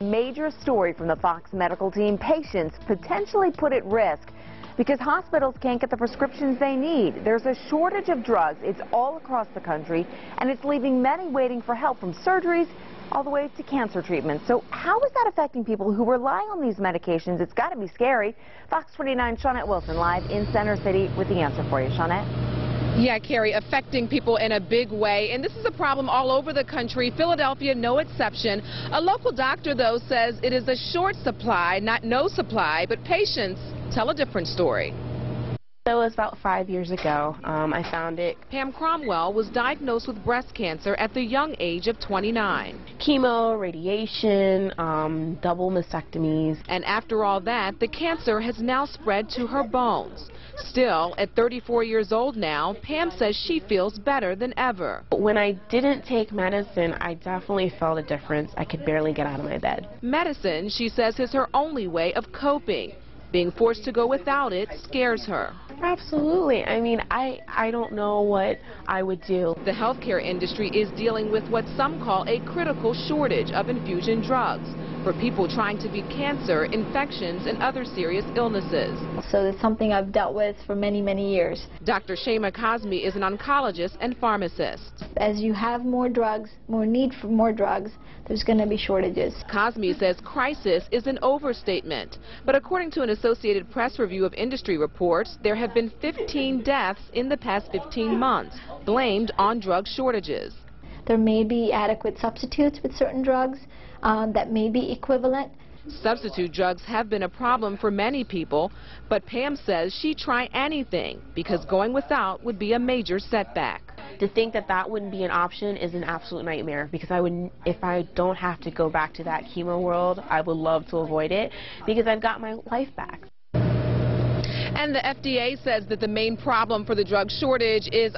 Major story from the Fox medical team. Patients potentially put at risk because hospitals can't get the prescriptions they need. There's a shortage of drugs. It's all across the country, and it's leaving many waiting for help from surgeries all the way to cancer treatment. So how is that affecting people who rely on these medications? It's got to be scary. Fox 29's Shawnette Wilson live in Center City with the answer for you. Shawnette? Yeah, Carrie, affecting people in a big way, and this is a problem all over the country. Philadelphia, no exception. A local doctor, though, says it is a short supply, not no supply, but patients tell a different story. It was about 5 years ago. I found it. Pam Cromwell was diagnosed with breast cancer at the young age of 29. Chemo, radiation, double mastectomies. And after all that, the cancer has now spread to her bones. Still, at 34 years old now, Pam says she feels better than ever. When I didn't take medicine, I definitely felt a difference. I could barely get out of my bed. Medicine, she says, is her only way of coping. Being forced to go without it scares her. Absolutely. I mean, I don't know what I would do. The healthcare industry is dealing with what some call a critical shortage of infusion drugs for people trying to beat cancer, infections, and other serious illnesses. So it's something I've dealt with for many, many years. Dr. Shema Cosme is an oncologist and pharmacist. As you have more drugs, more need for more drugs, there's going to be shortages. Cosme says crisis is an overstatement. But according to an Associated Press review of industry reports, there have been 15 deaths in the past 15 months, blamed on drug shortages. There may be adequate substitutes with certain drugs that may be equivalent. Substitute drugs have been a problem for many people, but Pam says she'd try anything because going without would be a major setback. To think that that wouldn't be an option is an absolute nightmare, because if I don't have to go back to that chemo world, I would love to avoid it because I've got my life back. And the FDA says that the main problem for the drug shortage is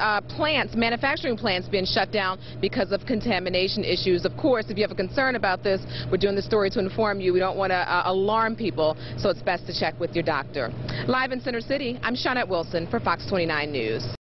manufacturing plants being shut down because of contamination issues. Of course, if you have a concern about this, we're doing this story to inform you. We don't want to alarm people, so it's best to check with your doctor. Live in Center City, I'm Shawnette Wilson for Fox 29 News.